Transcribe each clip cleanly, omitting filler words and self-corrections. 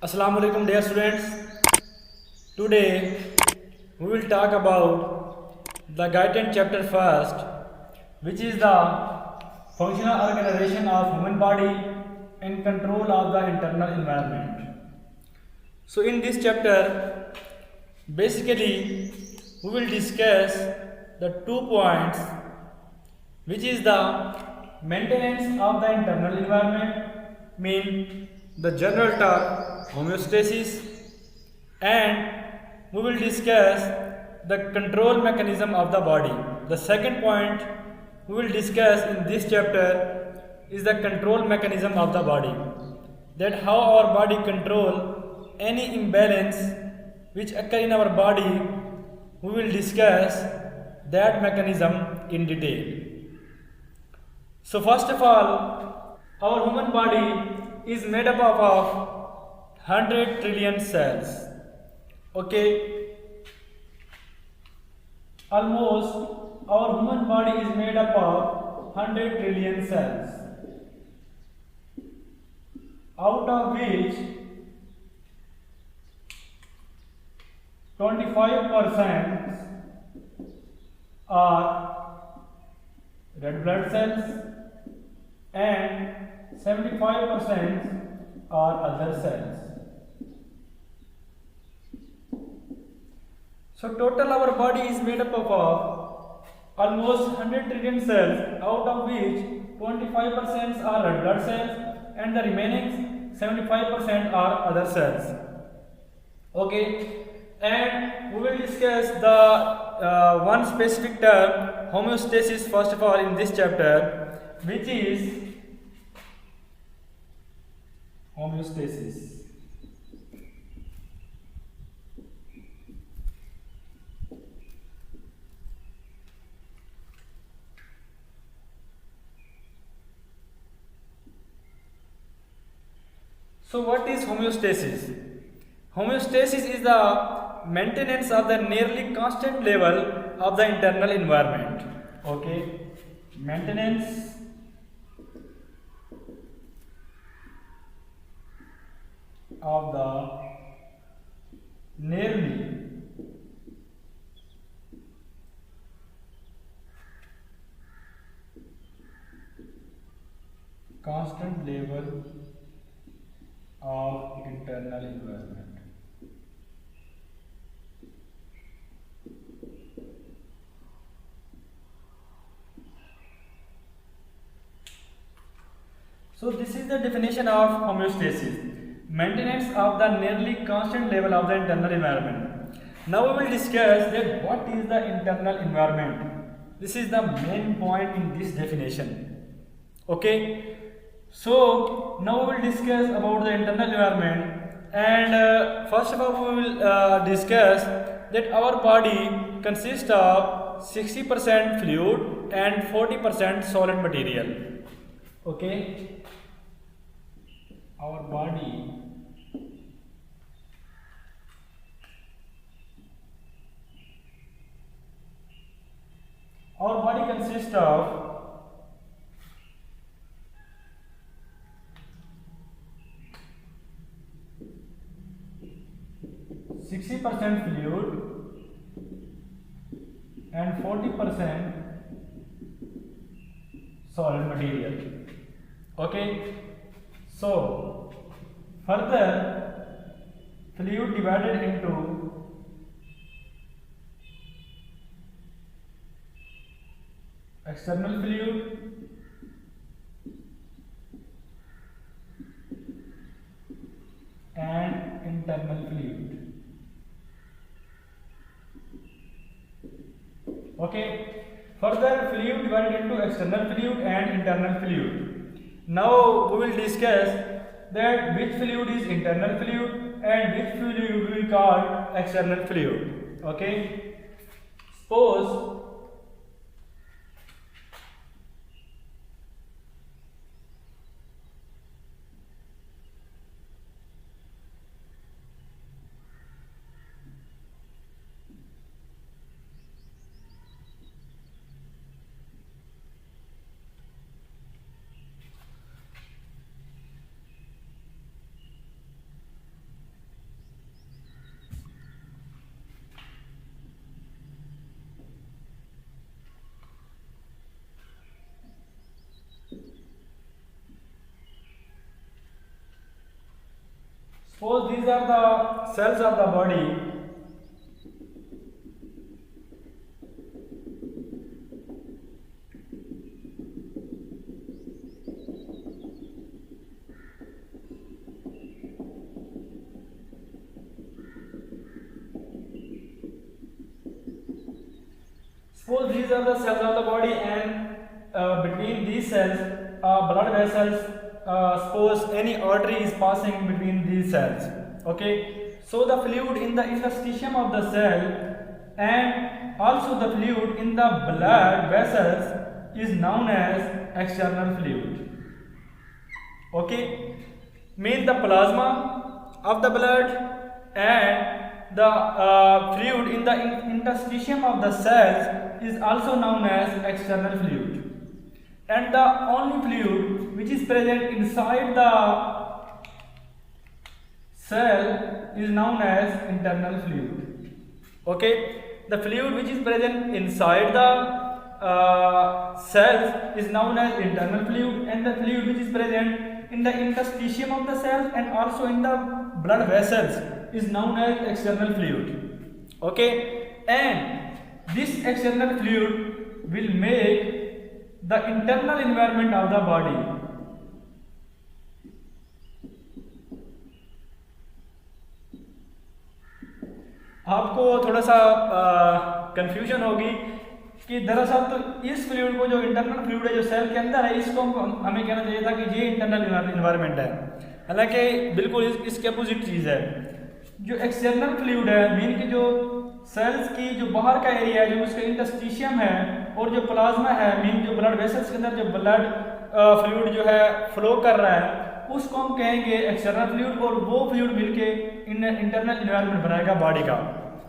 Assalamu alaikum dear students. Today we will talk about the Guyton chapter first, which is the functional organization of human body and control of the internal environment. So in this chapter basically we will discuss the 2 points, which is the maintenance of the internal environment, mean the general term homeostasis, and we will discuss the control mechanism of the body. The second point we will discuss in this chapter is the control mechanism of the body, that how our body control any imbalance which occur in our body. We will discuss that mechanism in detail. So first of all, our human body is made up of 100 trillion cells. Okay, almost our human body is made up of 100 trillion cells, out of which 25% are red blood cells and 75% are other cells. So total our body is made up of almost 100 trillion cells, out of which 25% are red blood cells and the remaining 75% are other cells. Okay, and we will discuss the one specific term homeostasis first of all in this chapter, which is homeostasis. So what is homeostasis? Homeostasis is the maintenance of the nearly constant level of the internal environment. Okay, maintenance of the nearly constant level of internal environment. So this is the definition of homeostasis: maintenance of the nearly constant level of the internal environment. Now we will discuss that what is the internal environment. This is the main point in this definition. Okay, so now we will discuss about the internal environment, and first of all we will discuss that our body consists of 60% fluid and 40% solid material. Okay, our body consists of 60% fluid and 40% solid material. Okay, so further fluid divided into external fluid and internal fluid. Okay, further fluid divided into external fluid and internal fluid. Now we will discuss that which fluid is internal fluid and which fluid we call external fluid. Okay, suppose Suppose these are the cells of the body. Suppose these are the cells of the body, and between these cells, blood vessels. Suppose any artery is passing between these cells. Okay. So the fluid in the interstitium of the cell and also the fluid in the blood vessels is known as external fluid. Okay. Means the plasma of the blood and the fluid in the interstitium of the cells is also known as external fluid, and the only fluid which is present inside the cell is known as internal fluid. Okay, the fluid which is present inside the cells is known as internal fluid, and the fluid which is present in the interstitium of the cells and also in the blood vessels is known as external fluid. Okay, and this external fluid will make the internal environment of the body. आपको थोड़ा सा confusion होगी कि दरअसल तो इस fluid को, जो इंटरनल फ्लूइड है जो सेल के अंदर है, इसको हमें कहना चाहिए था कि ये इंटरनल इन्वायरमेंट है, हालांकि बिल्कुल इसके अपोजिट चीज़ है। जो एक्सटर्नल फ्लूइड है मीन कि जो सेल्स की जो बाहर का एरिया है, जो उसका इंटरस्टिशियम है, और जो प्लाज्मा है मीन जो ब्लड वेसल्स के अंदर जो ब्लड फ्लूइड जो है फ्लो कर रहा है, उसको हम कहेंगे एक्सटर्नल फ्लूइड, और वो फ्लूइड मिलके इंटरनल इन्वायरमेंट बनाएगा बॉडी का।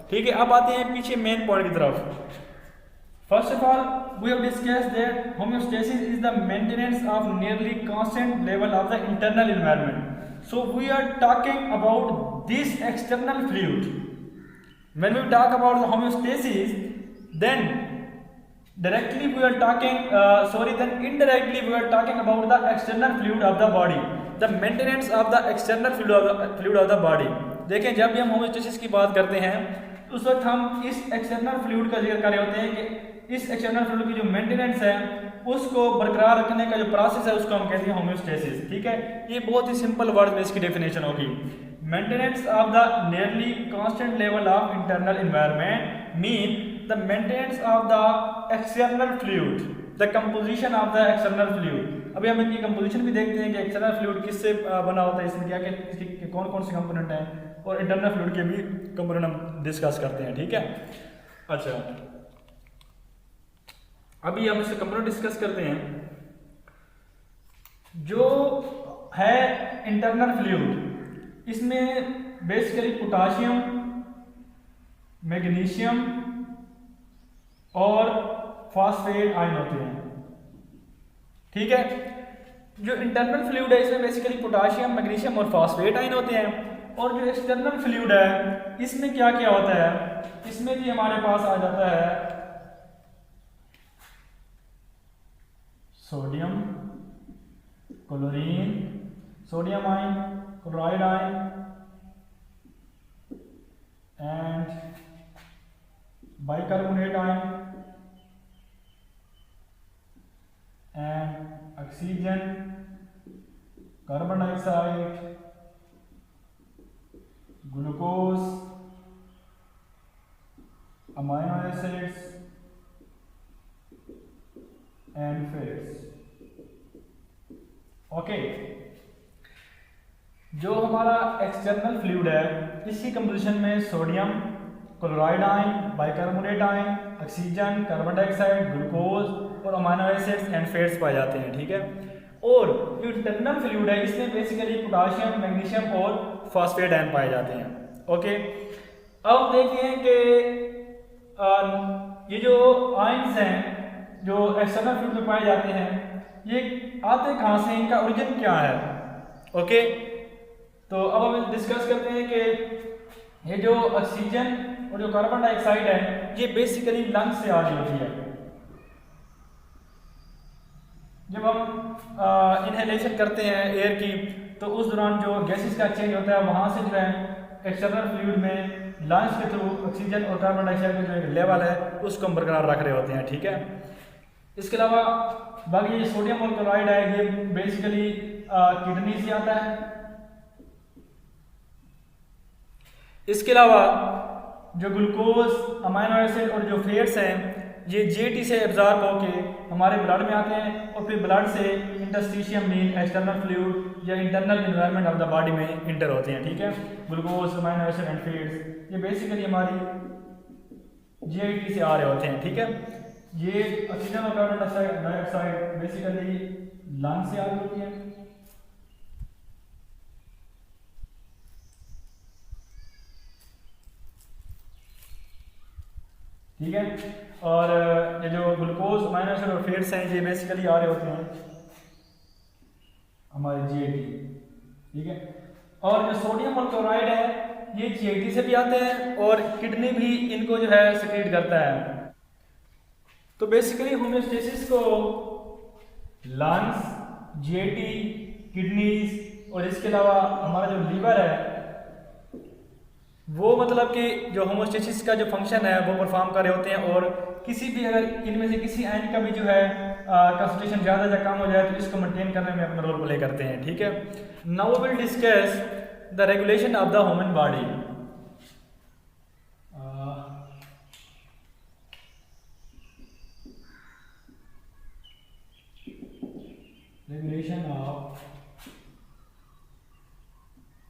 ठीक है, अब आते हैं पीछे मेन पॉइंट की तरफ। First of all, we have discussed that homeostasis is the maintenance of nearly constant level of the internal environment. So we are talking about this external fluid. When we talk about the homeostasis, then directly we are talking, then indirectly we are talking about the external fluid of the body, the maintenance of the external fluid of the body. देखें, जब भी हम homeostasis की बात करते हैं तो उस वक्त हम इस एक्सटर्नल फ्लूइड का जिक्र कर रहे होते हैं कि इस एक्सटर्नल फ्लूइड की जो मेंटेनेंस है उसको बरकरार रखने का जो प्रोसेस है उसको हम कहते हैं होमोस्टेसिस। ठीक है, ये बहुत ही सिंपल वर्ड में इसकी डेफिनेशन होगी। Maintenance of the nearly constant level of internal environment mean the maintenance of the external fluid, the composition of the external fluid. अभी हम इनकी कंपोजिशन भी देखते हैं कि एक्सटर्नल फ्लूइड किससे बना होता है, इसमें क्या क्या इसके कौन कौन से कंपोनेंट हैं, और इंटरनल फ्लूइड के भी कंपोनेंट हम डिस्कस करते हैं। ठीक है, अच्छा, अभी हम इसके कंपोनेंट डिस्कस करते हैं। जो है इंटरनल फ्लूइड, इसमें बेसिकली पोटाशियम, मैग्नीशियम और फॉस्फेट आयन होते हैं। ठीक है, जो इंटरनल फ्लूइड है इसमें बेसिकली पोटाशियम, मैग्नीशियम और फॉस्फेट आयन होते हैं। और जो एक्सटर्नल फ्लूइड है इसमें क्या क्या होता है, इसमें भी हमारे पास आ जाता है sodium, chlorine, sodium ion, chloride ion and bicarbonate ion and oxygen, carbon dioxide, glucose, amino acids and fats. Okay, जो हमारा एक्सटर्नल फ्लूइड है इसकी कंपोजिशन में sodium, chloride ion, bicarbonate ion, oxygen, carbon dioxide, glucose और amino acids and fats पाए जाते हैं। ठीक है, और जो इंटरनल फ्लूइड है इसमें बेसिकली पोटाशियम, मैग्नीशियम और फॉस्फेट आयन पाए जाते हैं। ओके, अब देखते हैं कि ये जो आयन्स हैं जो एक्सटर्नल फ्लूइड में पाए जाते हैं ये आते कहाँ से, इनका ओरिजिन क्या है। ओके, तो अब हम डिस्कस करते हैं कि ये जो ऑक्सीजन और जो कार्बन डाइऑक्साइड है ये बेसिकली लंग्स से आ रही होती है। जब हम इनहेलेशन करते हैं एयर की तो उस दौरान जो गैसेस का एक्सचेंज होता है वहाँ से जो है एक्सटर्नल फ्लूइड में लंग्स के थ्रू ऑक्सीजन और कार्बन डाइऑक्साइड का जो एक लेवल है उसको हम बरकरार रख रहे होते हैं, ठीक है। इसके अलावा बाकी ये सोडियम और क्लोराइड है, ये बेसिकली किडनी से आता है। इसके अलावा जो ग्लूकोज, अमाइनो एसिड और जो फैट्स हैं ये जीआईटी से एब्जॉर्ब होके हमारे ब्लड में आते हैं और फिर ब्लड से इंटरस्टिशियम मीन एक्सटर्नल फ्लूइड या internal environment of the body में इंटर होते हैं, ठीक है। Glucose, amino acid and fats ये बेसिकली हमारी जीआईटी से आ रहे होते हैं, ठीक है। ये ऑक्सीजन और कार्बन डाइऑक्साइड बेसिकली लंग से आ रही होती है। ठीक है, और ये जो ग्लूकोज, अमाइनो एसिड और फैट्स हैं ये बेसिकली आ रहे होते हैं हमारे जीआईटी, ठीक है। और जो सोडियम और क्लोराइड है ये जीआईटी से भी आते हैं और किडनी भी इनको जो है सिक्रीट करता है। तो बेसिकली होम्योस्टेसिस को लंग्स, जीआईटी, किडनीज और इसके अलावा हमारा जो लीवर है वो मतलब कि जो होमोस्टेसिस का जो फंक्शन है वो परफॉर्म कर रहे होते हैं, और किसी भी अगर इनमें से किसी एंड का भी जो है कंसंट्रेशन ज़्यादा या कम हो जाए तो इसको मेंटेन करने में अपना रोल प्ले करते हैं, ठीक है। Now we will discuss the regulation of the human body. Regulation of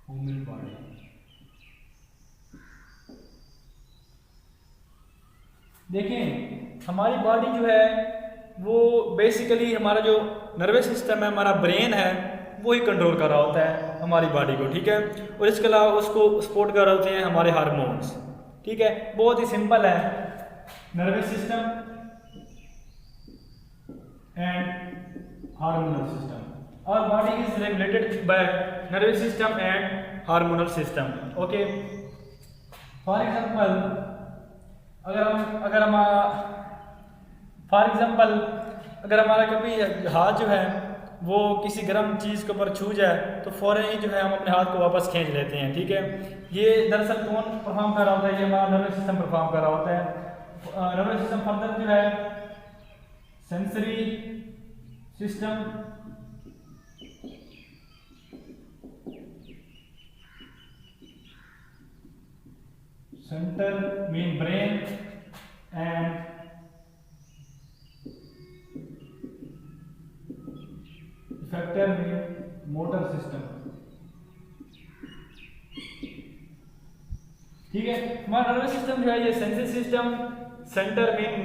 human body. देखें हमारी बॉडी जो है वो बेसिकली हमारा जो नर्वस सिस्टम है, हमारा ब्रेन है, वो ही कंट्रोल कर रहा होता है हमारी बॉडी को, ठीक है। और इसके अलावा उसको सपोर्ट कर रहे होते हैं हमारे हार्मोन्स, ठीक है। बहुत ही सिंपल है, nervous system and hormonal system. और body is regulated by nervous system and hormonal system, okay. For example अगर हमारा कभी हाथ जो है वो किसी गर्म चीज़ के ऊपर छू जाए तो फ़ौरन ही जो है हम अपने हाथ को वापस खींच लेते हैं, ठीक है। ये दरअसल कौन परफॉर्म कर रहा होता है? ये हमारा नर्वस सिस्टम परफॉर्म कर रहा होता है। नर्वस सिस्टम फर्दर जो है sensory system, centre mean brain and effector mean motor system, ठीक है। हमारा नर्वस सिस्टम जो है ये sensory system, centre mean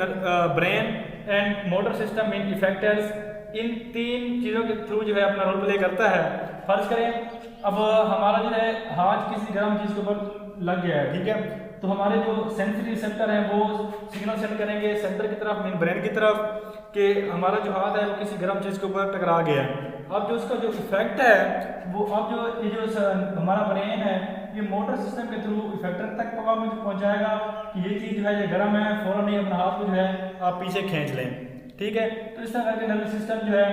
brain and motor system mean effectors, इन तीन चीज़ों के थ्रू जो है अपना रोल प्ले करता है। फर्ज करें अब हमारा जो है हाथ किसी गर्म चीज़ के ऊपर लग गया है, ठीक है, तो हमारे जो सेंसरी रिसेप्टर हैं वो सिग्नल सेंड करेंगे सेंटर की तरफ मीन ब्रेन की तरफ कि हमारा जो हाथ है वो किसी गर्म चीज़ के ऊपर टकरा गया। अब जो उसका जो इफेक्ट है वो अब जो ये जो हमारा ब्रेन है ये मोटर सिस्टम के थ्रू इफेक्टर तक पहुंचाएगा कि ये चीज़ जो है ये गर्म है, फ़ौरन ही अपना हाथ को जो है आप पीछे खींच लें, ठीक है। तो इस तरह करके नर्वस सिस्टम जो है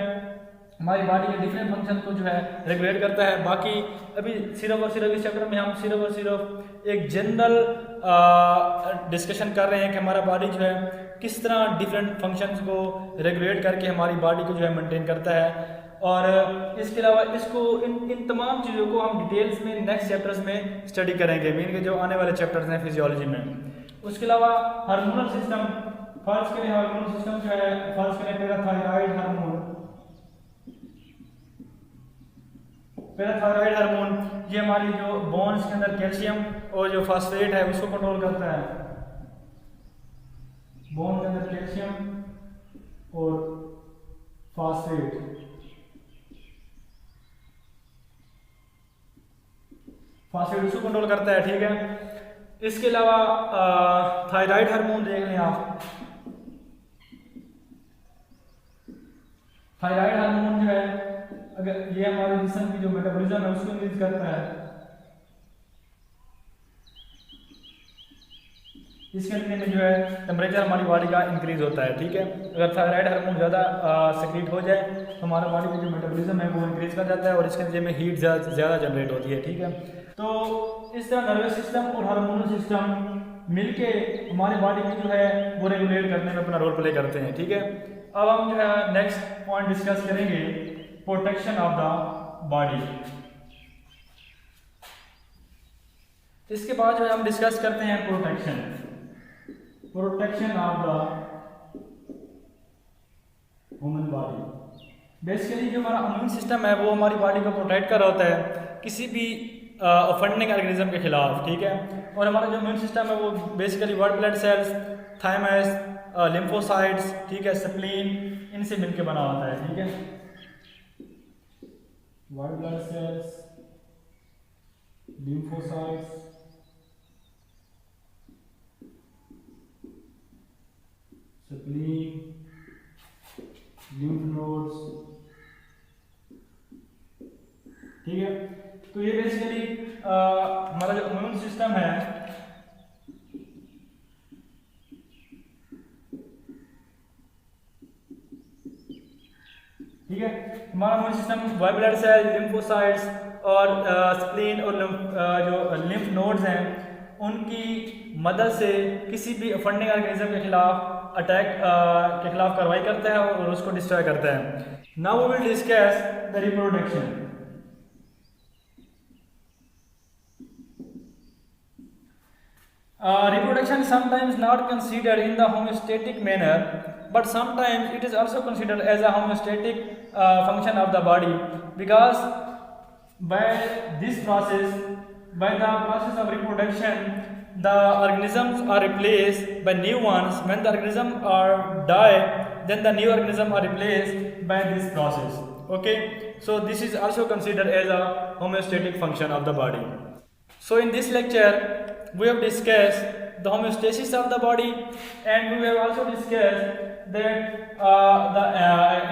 हमारी बॉडी के डिफरेंट फंक्शन को जो है रेगुलेट करता है। बाकी अभी सिर्फ और सिर्फ इस चैप्टर में हम सिर्फ और सिर्फ एक जनरल डिस्कशन कर रहे हैं कि हमारा बॉडी जो है किस तरह डिफरेंट फंक्शंस को रेगुलेट करके हमारी बॉडी को जो है मेंटेन करता है। और इसके अलावा इसको इन तमाम चीज़ों को हम डिटेल्स में नेक्स्ट चैप्टर्स में स्टडी करेंगे, मीन के जो आने वाले चैप्टर्स हैं फिजियोलॉजी में। उसके अलावा हार्मोनल सिस्टम, फर्ज करें हार्मोनल सिस्टम जो है फर्ज करें पैराथायराइड हार्मोन, पैराथायराइड हार्मोन ये हमारी जो बोन्स के अंदर कैल्शियम और जो फास्फेट है उसको कंट्रोल करता है। बोन के अंदर कैल्शियम और फास्फेट, फास्फेट उसको कंट्रोल करता है, ठीक है। इसके अलावा थायराइड हार्मोन देख लें आप, थायराइड हार्मोन जो है अगर ये हमारे जिस्म की जो मेटाबॉलिज्म है उसको इंक्रीज करता है। इसके लिए में जो है टेम्परेचर हमारी बॉडी का इंक्रीज होता है, ठीक है। अगर थायराइड हार्मोन ज़्यादा सेक्रेट हो जाए तो हमारा बॉडी का जो मेटाबॉलिज्म है वो इंक्रीज कर जाता है और इसके नतीजे में हीट ज़्यादा जनरेट होती है, ठीक है। तो इस तरह नर्वस सिस्टम और हार्मोनल सिस्टम मिलके हमारी बॉडी में जो है वो रेगुलेट करने में अपना रोल प्ले करते हैं, ठीक है। अब हम जो है नेक्स्ट पॉइंट डिस्कस करेंगे, प्रोटेक्शन ऑफ द बॉडी। इसके बाद जो है हम डिस्कस करते हैं protection of the human body. Basically जो हमारा इम्यून सिस्टम है वो हमारी बॉडी को प्रोटेक्ट कर रहा होता है किसी भी ऑफेंडिंग ऑर्गेनिज्म के खिलाफ, ठीक है। और हमारा जो इम्यून सिस्टम है वो basically white blood cells, thymus, lymphocytes, ठीक है, स्प्लीन, इनसे मिलकर बना होता है, ठीक है। White blood cells, lymphocytes, spleen, lymph nodes, ठीक है। तो ये बेसिकली हमारा जो इम्यून सिस्टम है ठीक है, हमारा immune system white blood cell, lymphocytes और स्प्लीन और जो लिम्फ नोड्स हैं उनकी मदद से किसी भी ऑफेंडिंग ऑर्गेनिज्म के खिलाफ अटैक के खिलाफ कार्रवाई करता है और उसको डिस्ट्रॉय करता है। Now we will discuss the reproduction. Reproduction is sometimes not considered in the homeostatic manner, but sometimes it is also considered as a homeostatic function of the body, because by the process of reproduction, the organisms are replaced by new ones. When the organisms are die, then the new organisms are replaced by this process. Okay, so this is also considered as a homeostatic function of the body. So in this lecture we have discussed the homeostasis of the body, and we have also discussed that the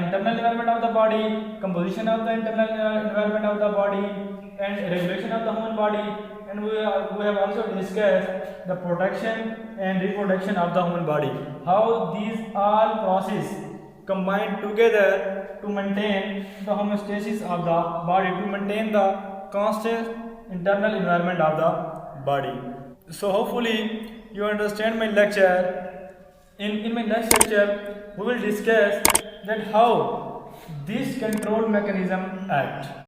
internal environment of the body, composition of the internal environment of the body, and regulation of the human body, and we have also discussed the protection and reproduction of the human body, how these all processes combine together to maintain the homeostasis of the body, to maintain the constant internal environment of the body. So hopefully you understand my lecture. In my next lecture we will discuss that how this control mechanism act.